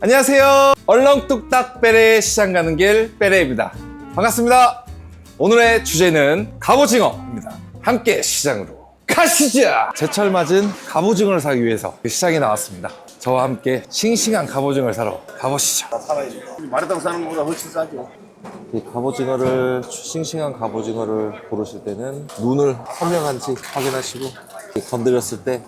안녕하세요. 얼렁뚱딱 빼레 시장 가는 길 빼레입니다. 반갑습니다. 오늘의 주제는 갑오징어입니다. 함께 시장으로 가시죠. 제철 맞은 갑오징어를 사기 위해서 시장에 나왔습니다. 저와 함께 싱싱한 갑오징어를 사러 가보시죠. 마르다고 사는 것보다 훨씬 싸죠. 이 갑오징어를, 싱싱한 갑오징어를 고르실 때는 눈을 선명한지 확인하시고 건드렸을 때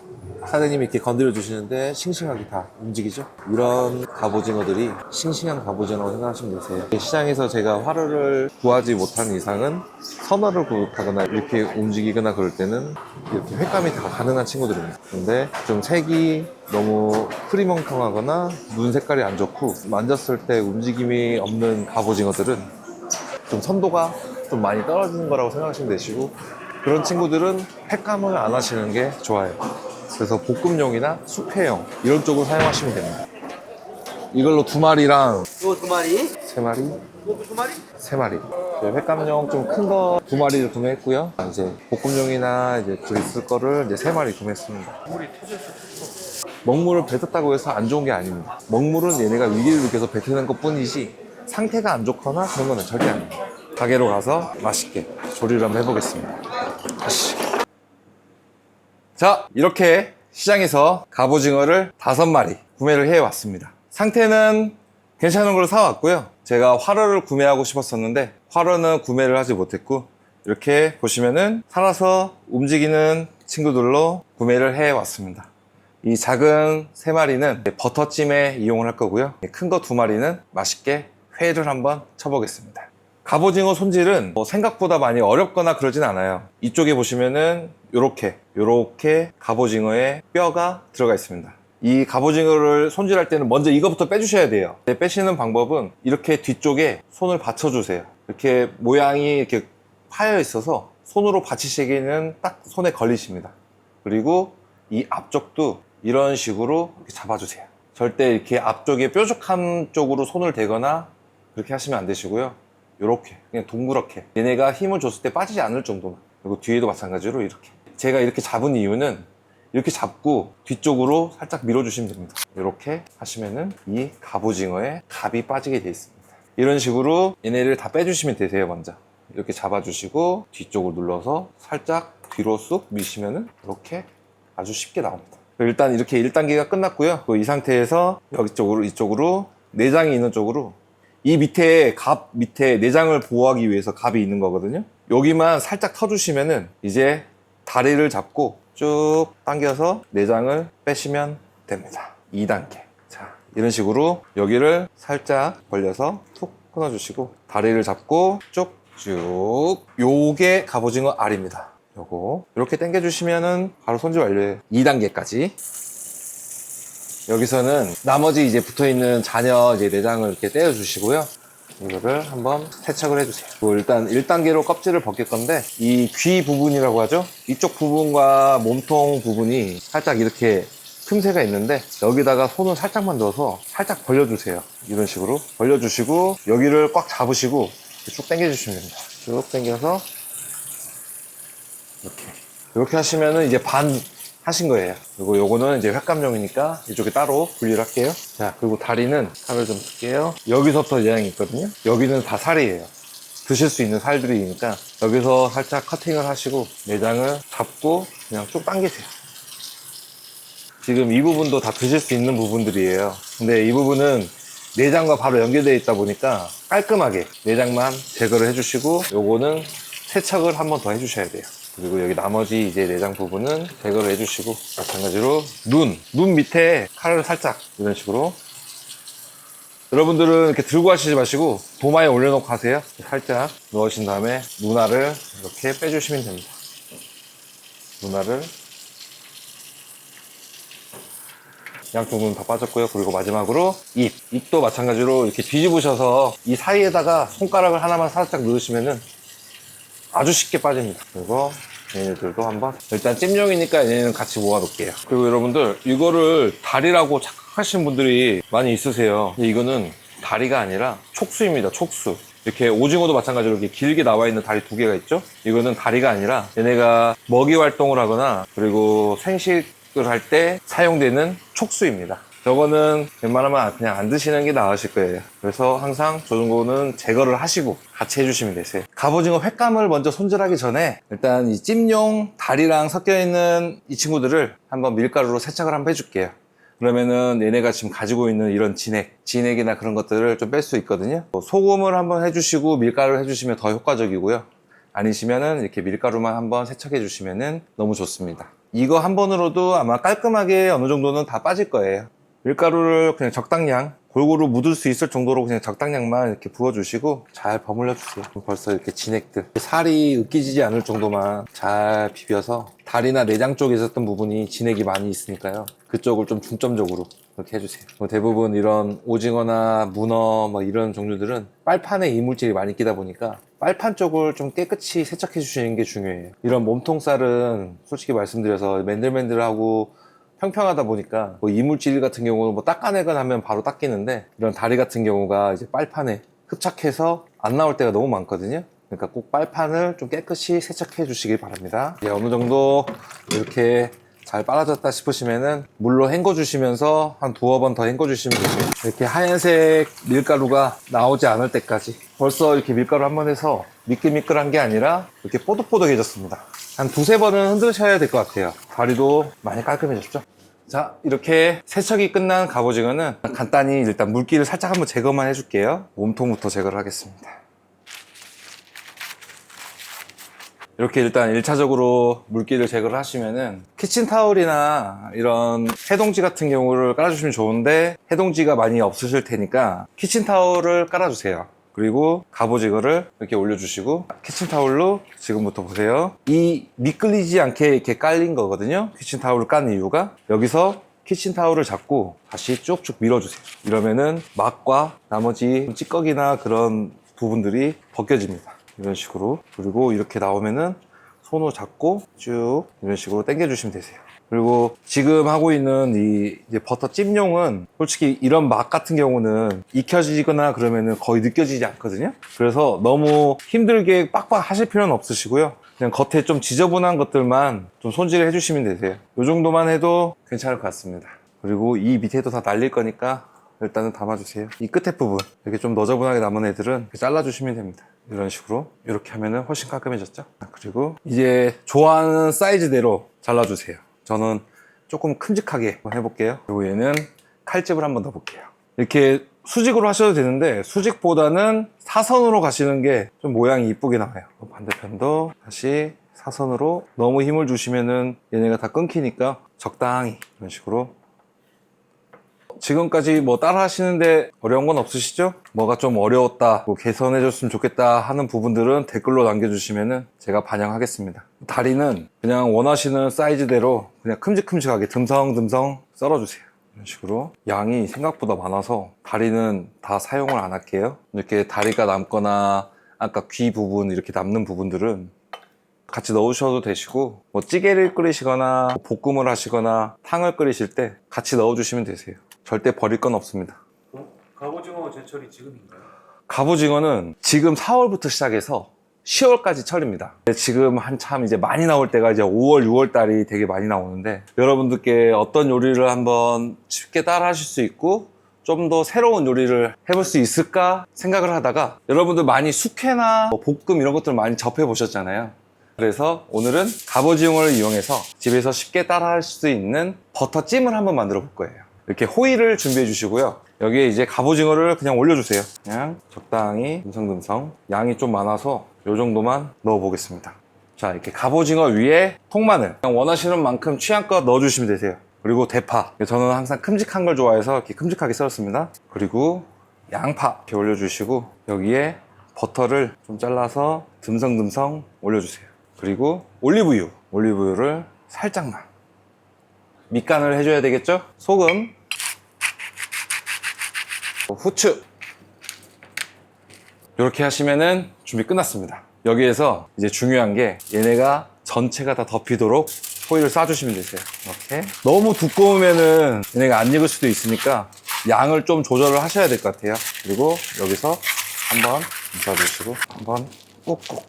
사장님이 이렇게 건드려 주시는데 싱싱하게 다 움직이죠. 이런 갑오징어들이 싱싱한 갑오징어라고 생각하시면 되세요. 시장에서 제가 화로를 구하지 못하는 이상은 선어를 구입하거나 이렇게 움직이거나 그럴 때는 이렇게 횟감이 다 가능한 친구들입니다. 근데 좀 색이 너무 흐리멍텅하거나 눈 색깔이 안 좋고 만졌을 때 움직임이 없는 갑오징어들은 좀 선도가 좀 많이 떨어지는 거라고 생각하시면 되시고, 그런 친구들은 횟감을 안 하시는 게 좋아요. 그래서 볶음용이나 숙회용 이런 쪽으로 사용하시면 됩니다. 이걸로 2마리랑 이거 2마리? 3마리, 이거 2마리? 3마리. 횟감용 좀 큰 거 2마리를 구매했고요. 이제 볶음용이나 이제 있을 거를 이제 3마리 구매했습니다. 먹물을 뱉었다고 해서 안 좋은 게 아닙니다. 먹물은 얘네가 위기를 느껴서 뱉는 것 뿐이지 상태가 안 좋거나 그런 거는 절대 아닙니다. 가게로 가서 맛있게 조리를 한번 해보겠습니다. 가시죠. 자, 이렇게 시장에서 갑오징어를 5마리 구매를 해왔습니다. 상태는 괜찮은 걸 사왔고요. 제가 화로를 구매하고 싶었었는데 화로는 구매를 하지 못했고, 이렇게 보시면은 살아서 움직이는 친구들로 구매를 해왔습니다. 이 작은 3마리는 버터찜에 이용을 할 거고요. 큰 거 2마리는 맛있게 회를 한번 쳐보겠습니다. 갑오징어 손질은 생각보다 많이 어렵거나 그러진 않아요. 이쪽에 보시면은 요렇게 갑오징어의 뼈가 들어가 있습니다. 이 갑오징어를 손질할 때는 먼저 이거부터 빼주셔야 돼요. 빼시는 방법은 이렇게 뒤쪽에 손을 받쳐주세요. 이렇게 모양이 이렇게 파여 있어서 손으로 받치시기에는 딱 손에 걸리십니다. 그리고 이 앞쪽도 이런 식으로 이렇게 잡아주세요. 절대 이렇게 앞쪽에 뾰족한 쪽으로 손을 대거나 그렇게 하시면 안 되시고요. 이렇게 그냥 동그랗게 얘네가 힘을 줬을 때 빠지지 않을 정도만. 그리고 뒤에도 마찬가지로 이렇게. 제가 이렇게 잡은 이유는 이렇게 잡고 뒤쪽으로 살짝 밀어주시면 됩니다. 이렇게 하시면은 이 갑오징어에 갑이 빠지게 되어 있습니다. 이런 식으로 얘네를 다 빼주시면 되세요. 먼저 이렇게 잡아주시고 뒤쪽으로 눌러서 살짝 뒤로 쑥 미시면은 이렇게 아주 쉽게 나옵니다. 일단 이렇게 1단계가 끝났고요. 이 상태에서 이쪽으로 내장이 있는 쪽으로, 이 밑에 갑 밑에 내장을 보호하기 위해서 갑이 있는 거거든요. 여기만 살짝 터주시면은 이제 다리를 잡고 쭉 당겨서 내장을 빼시면 됩니다. 2단계. 자, 이런 식으로 여기를 살짝 벌려서 툭 끊어주시고 다리를 잡고 쭉쭉. 요게 갑오징어 알입니다. 요거 이렇게 당겨주시면은 바로 손질 완료해요. 2단계까지. 여기서는 나머지 이제 붙어있는 잔여 내장을 이렇게 떼어주시고요. 이거를 한번 세척을 해주세요. 일단 1단계로 껍질을 벗길 건데, 이 귀 부분이라고 하죠? 이쪽 부분과 몸통 부분이 살짝 이렇게 틈새가 있는데, 여기다가 손을 살짝만 넣어서 살짝 벌려주세요. 이런 식으로 벌려주시고 여기를 꽉 잡으시고 쭉 당겨주시면 됩니다. 쭉 당겨서 이렇게 하시면은 이제 반 하신 거예요. 그리고 요거는 이제 횟감용이니까 이쪽에 따로 분리를 할게요. 자, 그리고 다리는 살을 좀 쓸게요. 여기서부터 내장이 있거든요. 여기는 다 살이에요. 드실 수 있는 살들이니까 여기서 살짝 커팅을 하시고 내장을 잡고 그냥 쭉 당기세요. 지금 이 부분도 다 드실 수 있는 부분들이에요. 근데 이 부분은 내장과 바로 연결되어 있다 보니까 깔끔하게 내장만 제거를 해주시고, 요거는 세척을 한 번 더 해주셔야 돼요. 그리고 여기 나머지 이제 내장 부분은 제거를 해주시고, 마찬가지로 눈 밑에 칼을 살짝 이런 식으로. 여러분들은 이렇게 들고 하시지 마시고 도마에 올려놓고 하세요. 살짝 넣으신 다음에 눈알을 이렇게 빼주시면 됩니다. 눈알을 양쪽 눈 다 빠졌고요. 그리고 마지막으로 입도 마찬가지로 이렇게 뒤집으셔서 이 사이에다가 손가락을 하나만 살짝 넣으시면은 아주 쉽게 빠집니다. 그리고 얘네들도 한번, 일단 찜용이니까 얘네는 같이 모아 놓을게요. 그리고 여러분들 이거를 다리라고 착각하시는 분들이 많이 있으세요. 근데 이거는 다리가 아니라 촉수입니다. 촉수. 이렇게 오징어도 마찬가지로 이렇게 길게 나와 있는 다리 2개가 있죠. 이거는 다리가 아니라 얘네가 먹이 활동을 하거나 그리고 생식을 할 때 사용되는 촉수입니다. 저거는 웬만하면 그냥 안 드시는 게 나으실 거예요. 그래서 항상 저 정도는 제거를 하시고 같이 해주시면 되세요. 갑오징어 횟감을 먼저 손질하기 전에 일단 이 찜용 다리랑 섞여 있는 이 친구들을 한번 밀가루로 세척을 한번 해줄게요. 그러면은 얘네가 지금 가지고 있는 이런 진액이나 그런 것들을 좀 뺄 수 있거든요. 소금을 한번 해주시고 밀가루를 해주시면 더 효과적이고요. 아니시면은 이렇게 밀가루만 한번 세척해 주시면은 너무 좋습니다. 이거 한 번으로도 아마 깔끔하게 어느 정도는 다 빠질 거예요. 밀가루를 그냥 적당량, 골고루 묻을 수 있을 정도로 그냥 적당량만 이렇게 부어주시고 잘 버물려 주세요. 벌써 이렇게 진액들, 살이 으깨지지 않을 정도만 잘 비벼서 다리나 내장 쪽에 있었던 부분이 진액이 많이 있으니까요. 그쪽을 좀 중점적으로 이렇게 해주세요. 대부분 이런 오징어나 문어 뭐 이런 종류들은 빨판에 이물질이 많이 끼다 보니까 빨판 쪽을 좀 깨끗이 세척해 주시는 게 중요해요. 이런 몸통살은 솔직히 말씀드려서 맨들맨들하고 평평하다 보니까 뭐 이물질 같은 경우는 뭐 닦아내거나 하면 바로 닦이는데 이런 다리 같은 경우가 이제 빨판에 흡착해서 안 나올 때가 너무 많거든요. 그러니까 꼭 빨판을 좀 깨끗이 세척해 주시기 바랍니다. 이제 어느 정도 이렇게 잘 빨아졌다 싶으시면은 물로 헹궈 주시면서 한 두어 번 더 헹궈 주시면 되세요. 이렇게 하얀색 밀가루가 나오지 않을 때까지 벌써 이렇게 밀가루 한 번 해서 미끌미끌한 게 아니라 이렇게 뽀득뽀득해졌습니다. 한 두세 번은 흔드셔야 될 것 같아요. 다리도 많이 깔끔해졌죠? 자, 이렇게 세척이 끝난 갑오징어는 간단히 일단 물기를 살짝 한번 제거만 해줄게요. 몸통부터 제거를 하겠습니다. 이렇게 일단 1차적으로 물기를 제거를 하시면은 키친타올이나 이런 해동지 같은 경우를 깔아주시면 좋은데 해동지가 많이 없으실 테니까 키친타올을 깔아주세요. 그리고 갑오징어를 이렇게 올려주시고 키친타올로 지금부터 보세요. 이 미끌리지 않게 이렇게 깔린 거거든요. 키친타올을 깐 이유가 여기서 키친타올을 잡고 다시 쭉쭉 밀어주세요. 이러면은 막과 나머지 찌꺼기나 그런 부분들이 벗겨집니다. 이런 식으로. 그리고 이렇게 나오면은 손으로 잡고 쭉 이런 식으로 당겨주시면 되세요. 그리고 지금 하고 있는 이 이제 버터 찜용은 솔직히 이런 맛 같은 경우는 익혀지거나 그러면은 거의 느껴지지 않거든요. 그래서 너무 힘들게 빡빡 하실 필요는 없으시고요. 그냥 겉에 좀 지저분한 것들만 좀 손질을 해주시면 되세요. 이 정도만 해도 괜찮을 것 같습니다. 그리고 이 밑에도 다 날릴 거니까 일단은 담아주세요. 이 끝에 부분 이렇게 좀 너저분하게 남은 애들은 이렇게 잘라주시면 됩니다. 이런 식으로 이렇게 하면은 훨씬 깔끔해졌죠. 그리고 이제 좋아하는 사이즈대로 잘라주세요. 저는 조금 큼직하게 한번 해볼게요. 그리고 얘는 칼집을 한번 넣어볼게요. 이렇게 수직으로 하셔도 되는데 수직보다는 사선으로 가시는 게 좀 모양이 이쁘게 나와요. 반대편도 다시 사선으로. 너무 힘을 주시면은 얘네가 다 끊기니까 적당히 이런 식으로. 지금까지 뭐 따라 하시는데 어려운 건 없으시죠? 뭐가 좀 어려웠다, 뭐 개선해줬으면 좋겠다 하는 부분들은 댓글로 남겨주시면은 제가 반영하겠습니다. 다리는 그냥 원하시는 사이즈대로 그냥 큼직큼직하게 듬성듬성 썰어주세요. 이런 식으로. 양이 생각보다 많아서 다리는 다 사용을 안 할게요. 이렇게 다리가 남거나 아까 귀 부분 이렇게 남는 부분들은 같이 넣으셔도 되시고, 뭐 찌개를 끓이시거나 볶음을 하시거나 탕을 끓이실 때 같이 넣어주시면 되세요. 절대 버릴 건 없습니다. 갑오징어 제철이 지금인가요? 갑오징어는 지금 4월부터 시작해서 10월까지 철입니다. 지금 한참 이제 많이 나올 때가 이제 5월, 6월 달이 되게 많이 나오는데 여러분들께 어떤 요리를 한번 쉽게 따라 하실 수 있고 좀 더 새로운 요리를 해볼 수 있을까 생각을 하다가 여러분들 많이 숙회나 뭐 볶음 이런 것들 많이 접해 보셨잖아요. 그래서 오늘은 갑오징어를 이용해서 집에서 쉽게 따라 할 수 있는 버터찜을 한번 만들어 볼 거예요. 이렇게 호일을 준비해 주시고요. 여기에 이제 갑오징어를 그냥 올려주세요. 그냥 적당히 듬성듬성. 양이 좀 많아서 이 정도만 넣어 보겠습니다. 자, 이렇게 갑오징어 위에 통마늘 그냥 원하시는 만큼 취향껏 넣어주시면 되세요. 그리고 대파, 저는 항상 큼직한 걸 좋아해서 이렇게 큼직하게 썰었습니다. 그리고 양파 이렇게 올려주시고 여기에 버터를 좀 잘라서 듬성듬성 올려주세요. 그리고 올리브유를 살짝만. 밑간을 해줘야 되겠죠? 소금, 후추. 이렇게 하시면은 준비 끝났습니다. 여기에서 이제 중요한 게 얘네가 전체가 다 덮이도록 호일을 쏴주시면 되세요. 이렇게. 너무 두꺼우면은 얘네가 안 익을 수도 있으니까 양을 좀 조절을 하셔야 될 것 같아요. 그리고 여기서 한번 쏴주시고 한번 꾹꾹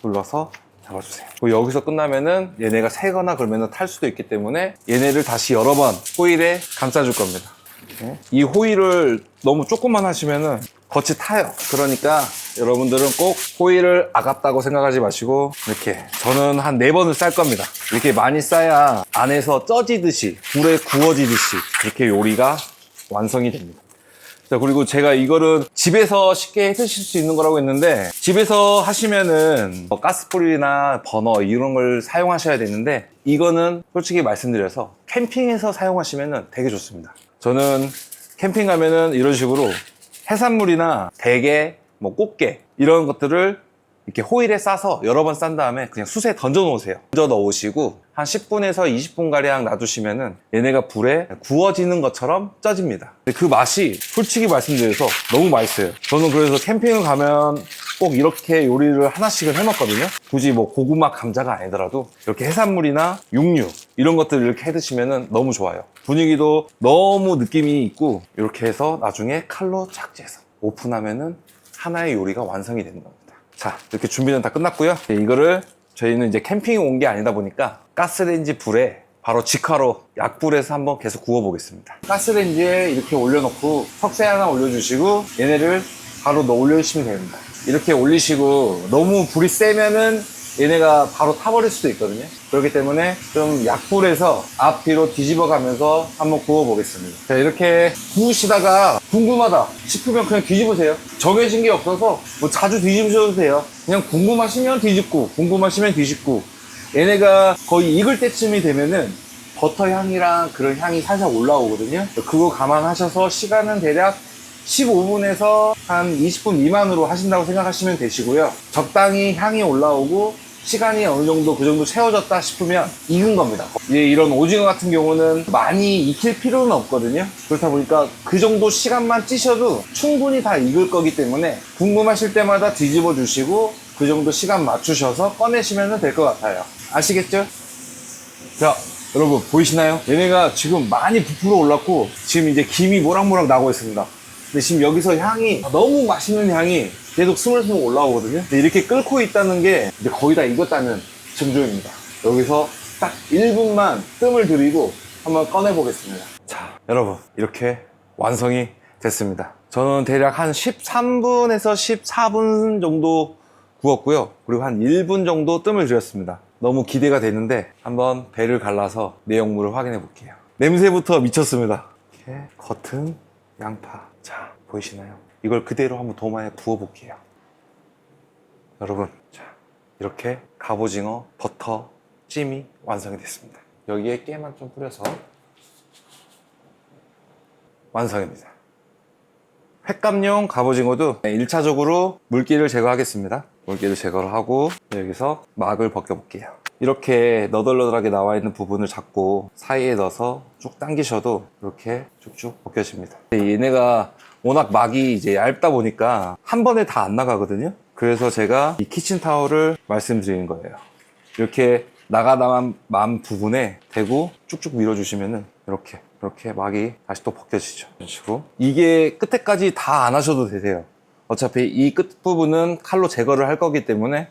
눌러서 잡아주세요. 여기서 끝나면은 얘네가 새거나 그러면은 탈 수도 있기 때문에 얘네를 다시 여러 번 호일에 감싸줄 겁니다. 이렇게. 이 호일을 너무 조금만 하시면은 겉이 타요. 그러니까 여러분들은 꼭 호일을 아깝다고 생각하지 마시고 이렇게 저는 한 4번을 쌀 겁니다. 이렇게 많이 싸야 안에서 쪄지듯이 불에 구워지듯이 이렇게 요리가 완성이 됩니다. 자, 그리고 제가 이거를 집에서 쉽게 해 드실 수 있는 거라고 했는데 집에서 하시면은 가스불이나 버너 이런 걸 사용하셔야 되는데 이거는 솔직히 말씀드려서 캠핑에서 사용하시면은 되게 좋습니다. 저는 캠핑 가면은 이런 식으로 해산물이나 대게, 뭐 꽃게 이런 것들을 이렇게 호일에 싸서 여러 번 싼 다음에 그냥 숯에 던져 놓으세요. 던져 넣으시고 한 10분에서 20분 가량 놔두시면은 얘네가 불에 구워지는 것처럼 쪄집니다. 근데 그 맛이 솔직히 말씀드려서 너무 맛있어요. 저는 그래서 캠핑을 가면 꼭 이렇게 요리를 하나씩은 해 먹거든요. 굳이 뭐 고구마, 감자가 아니더라도 이렇게 해산물이나 육류 이런 것들을 이렇게 해 드시면은 너무 좋아요. 분위기도 너무 느낌이 있고 이렇게 해서 나중에 칼로 착지해서 오픈하면은 하나의 요리가 완성이 되는 겁니다. 자, 이렇게 준비는 다 끝났고요. 이거를 저희는 이제 캠핑에 온 게 아니다 보니까 가스레인지 불에 바로 직화로 약불에서 한번 계속 구워 보겠습니다. 가스레인지에 이렇게 올려놓고 석쇠 하나 올려주시고 얘네를 바로 올려주시면 됩니다. 이렇게 올리시고 너무 불이 세면은 얘네가 바로 타버릴 수도 있거든요. 그렇기 때문에 좀 약불에서 앞뒤로 뒤집어 가면서 한번 구워 보겠습니다. 자, 이렇게 구우시다가 궁금하다 싶으면 그냥 뒤집으세요. 정해진 게 없어서 뭐 자주 뒤집으셔도 돼요. 그냥 궁금하시면 뒤집고 궁금하시면 뒤집고 얘네가 거의 익을 때쯤이 되면은 버터 향이랑 그런 향이 살짝 올라오거든요. 그거 감안하셔서 시간은 대략 15분에서 한 20분 미만으로 하신다고 생각하시면 되시고요. 적당히 향이 올라오고 시간이 어느 정도 그 정도 채워졌다 싶으면 익은 겁니다. 이런 오징어 같은 경우는 많이 익힐 필요는 없거든요. 그렇다 보니까 그 정도 시간만 찌셔도 충분히 다 익을 거기 때문에 궁금하실 때마다 뒤집어 주시고 그 정도 시간 맞추셔서 꺼내시면 될 것 같아요. 아시겠죠? 자, 여러분 보이시나요? 얘네가 지금 많이 부풀어 올랐고 지금 이제 김이 모락모락 나고 있습니다. 근데 지금 여기서 향이 너무 맛있는 향이 계속 스물스물 올라오거든요. 근데 이렇게 끓고 있다는 게 이제 거의 다 익었다는 증조입니다. 여기서 딱 1분만 뜸을 들이고 한번 꺼내 보겠습니다. 자, 여러분 이렇게 완성이 됐습니다. 저는 대략 한 13분에서 14분 정도 구웠고요. 그리고 한 1분 정도 뜸을 들였습니다. 너무 기대가 되는데 한번 배를 갈라서 내용물을 확인해 볼게요. 냄새부터 미쳤습니다. 이렇게 겉은 양파. 자, 보이시나요? 이걸 그대로 한번 도마에 부어 볼게요. 여러분, 자, 이렇게 갑오징어 버터 찜이 완성이 됐습니다. 여기에 깨만 좀 뿌려서 완성입니다. 횟감용 갑오징어도 1차적으로 물기를 제거하겠습니다. 물기를 제거를 하고 여기서 막을 벗겨볼게요. 이렇게 너덜너덜하게 나와 있는 부분을 잡고 사이에 넣어서 쭉 당기셔도 이렇게 쭉쭉 벗겨집니다. 얘네가 워낙 막이 이제 얇다 보니까 한 번에 다 안 나가거든요. 그래서 제가 이 키친타올을 말씀드리는 거예요. 이렇게 나가다만 부분에 대고 쭉쭉 밀어주시면은 이렇게 막이 다시 또 벗겨지죠. 이런 식으로. 이게 끝에까지 다 안 하셔도 되세요. 어차피 이 끝부분은 칼로 제거를 할 거기 때문에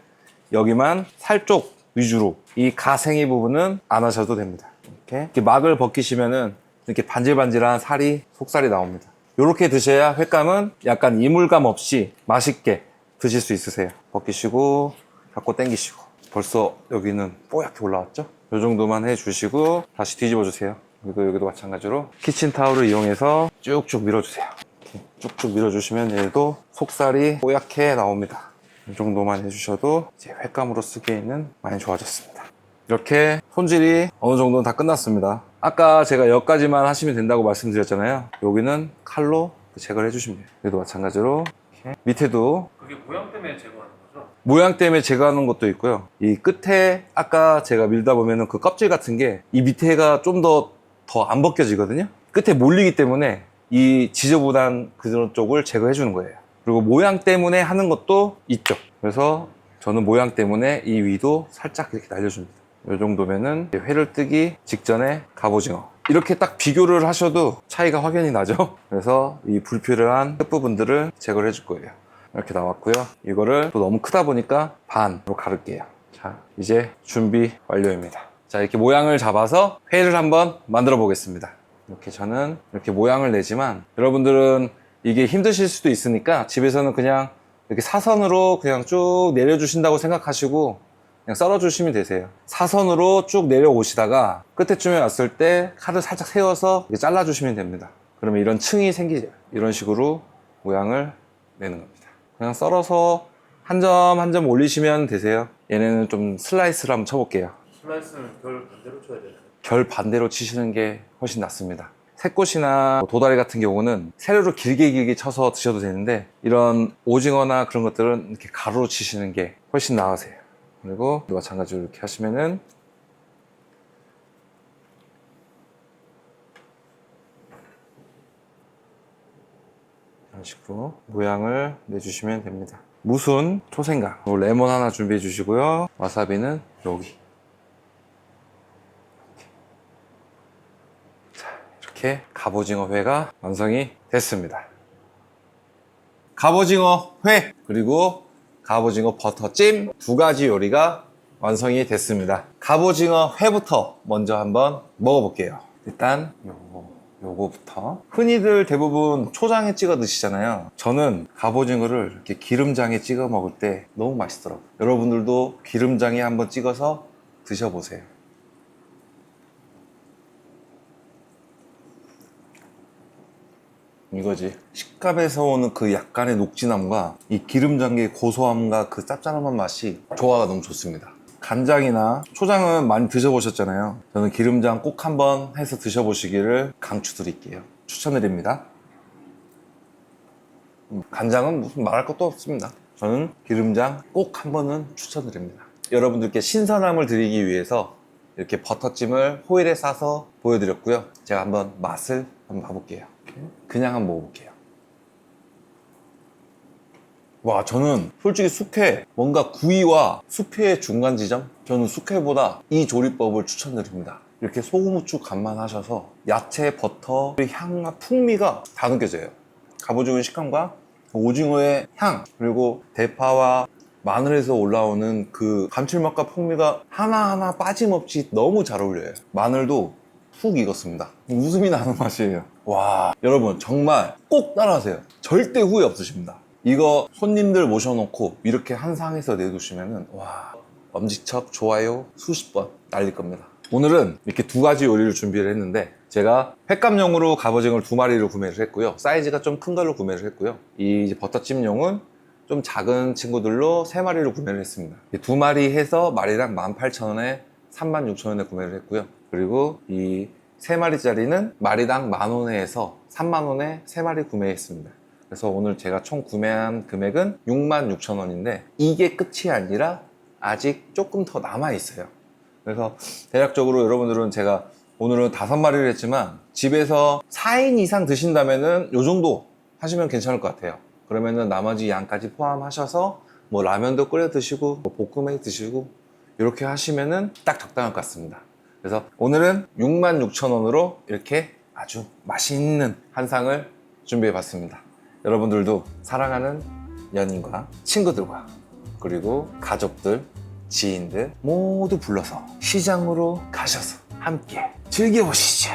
여기만 살 쪽 위주로 이 가생이 부분은 안 하셔도 됩니다. 이렇게 막을 벗기시면은 이렇게 반질반질한 살이 속살이 나옵니다. 이렇게 드셔야 횟감은 약간 이물감 없이 맛있게 드실 수 있으세요. 벗기시고 잡고 당기시고 벌써 여기는 뽀얗게 올라왔죠? 이 정도만 해주시고 다시 뒤집어 주세요. 그리고 여기도 마찬가지로 키친타올을 이용해서 쭉쭉 밀어주세요. 이렇게 쭉쭉 밀어주시면 얘도 속살이 뽀얗게 나옵니다. 이 정도만 해주셔도 이제 횟감으로 쓰기에는 많이 좋아졌습니다. 이렇게 손질이 어느 정도는 다 끝났습니다. 아까 제가 여기까지만 하시면 된다고 말씀드렸잖아요. 여기는 칼로 제거를 해주시면 돼요. 여기도 마찬가지로 이렇게 밑에도 그게 모양 때문에 제거하는 거죠? 모양 때문에 제거하는 것도 있고요. 이 끝에 아까 제가 밀다 보면은 그 껍질 같은 게 이 밑에가 좀 더 안 벗겨지거든요. 끝에 몰리기 때문에 이 지저분한 그런 쪽을 제거해 주는 거예요. 그리고 모양 때문에 하는 것도 있죠. 그래서 저는 모양 때문에 이 위도 살짝 이렇게 날려줍니다. 이 정도면은 회를 뜨기 직전에 갑오징어. 이렇게 딱 비교를 하셔도 차이가 확연히 나죠. 그래서 이 불필요한 끝부분들을 제거를 해줄 거예요. 이렇게 나왔고요. 이거를 또 너무 크다 보니까 반으로 가를게요. 자, 이제 준비 완료입니다. 자, 이렇게 모양을 잡아서 회를 한번 만들어 보겠습니다. 이렇게 저는 이렇게 모양을 내지만 여러분들은 이게 힘드실 수도 있으니까 집에서는 그냥 이렇게 사선으로 그냥 쭉 내려주신다고 생각하시고 그냥 썰어주시면 되세요. 사선으로 쭉 내려오시다가 끝에쯤에 왔을 때 칼을 살짝 세워서 이렇게 잘라주시면 됩니다. 그러면 이런 층이 생기죠. 이런 식으로 모양을 내는 겁니다. 그냥 썰어서 한 점 한 점 올리시면 되세요. 얘네는 좀 슬라이스를 한번 쳐볼게요. 슬라이스는 결 반대로 쳐야 되나요? 결 반대로 치시는 게 훨씬 낫습니다. 새꽃이나 도다리 같은 경우는 세로로 길게 쳐서 드셔도 되는데 이런 오징어나 그런 것들은 이렇게 가로로 치시는 게 훨씬 나으세요. 그리고 마찬가지로 이렇게 하시면은 이런 식으로 모양을 내주시면 됩니다. 무순, 초생강, 레몬 하나 준비해 주시고요. 와사비는 여기. 자, 이렇게 갑오징어 회가 완성이 됐습니다. 갑오징어 회 그리고 갑오징어 버터찜 두 가지 요리가 완성이 됐습니다. 갑오징어 회부터 먼저 한번 먹어볼게요. 일단 요거부터. 흔히들 대부분 초장에 찍어 드시잖아요. 저는 갑오징어를 이렇게 기름장에 찍어 먹을 때 너무 맛있더라고요. 여러분들도 기름장에 한번 찍어서 드셔보세요. 이거지. 식감에서 오는 그 약간의 녹진함과 이 기름장의 고소함과 그 짭짤한 맛이 조화가 너무 좋습니다. 간장이나 초장은 많이 드셔보셨잖아요. 저는 기름장 꼭 한번 해서 드셔보시기를 강추드릴게요. 추천드립니다. 간장은 무슨 말할 것도 없습니다. 저는 기름장 꼭 한 번은 추천드립니다. 여러분들께 신선함을 드리기 위해서 이렇게 버터찜을 호일에 싸서 보여드렸고요. 제가 한번 맛을 한번 봐볼게요. 그냥 한번 먹어볼게요. 와, 저는 솔직히 숙회, 뭔가 구이와 숙회의 중간 지점? 저는 숙회보다 이 조리법을 추천드립니다. 이렇게 소금, 후추 간만 하셔서 야채, 버터, 향과 풍미가 다 느껴져요. 갑오징어의 식감과 오징어의 향, 그리고 대파와 마늘에서 올라오는 그 감칠맛과 풍미가 하나하나 빠짐없이 너무 잘 어울려요. 마늘도 푹 익었습니다. 웃음이 나는 맛이에요. 와, 여러분 정말 꼭 따라하세요. 절대 후회 없으십니다. 이거 손님들 모셔놓고 이렇게 한 상에서 내두시면은 와, 엄지척 좋아요 수십 번 날릴 겁니다. 오늘은 이렇게 두 가지 요리를 준비를 했는데 제가 횟감용으로 갑오징어를 2마리를 구매를 했고요. 사이즈가 좀 큰 걸로 구매를 했고요. 이 버터찜용은 좀 작은 친구들로 3마리를 구매를 했습니다. 2마리 해서 마리당 18,000원에 36,000원에 구매를 했고요. 그리고 이 3마리짜리는 마리당 10,000원에 해서 30,000원에 3마리 구매했습니다. 그래서 오늘 제가 총 구매한 금액은 66,000원인데 이게 끝이 아니라 아직 조금 더 남아 있어요. 그래서 대략적으로 여러분들은 제가 오늘은 5마리를 했지만 집에서 4인 이상 드신다면은 요 정도 하시면 괜찮을 것 같아요. 그러면은 나머지 양까지 포함하셔서 뭐 라면도 끓여 드시고 뭐 볶음에 드시고 이렇게 하시면은 딱 적당할 것 같습니다. 그래서 오늘은 66,000원으로 이렇게 아주 맛있는 한 상을 준비해 봤습니다. 여러분들도 사랑하는 연인과 친구들과 그리고 가족들, 지인들 모두 불러서 시장으로 가셔서 함께 즐겨보시죠.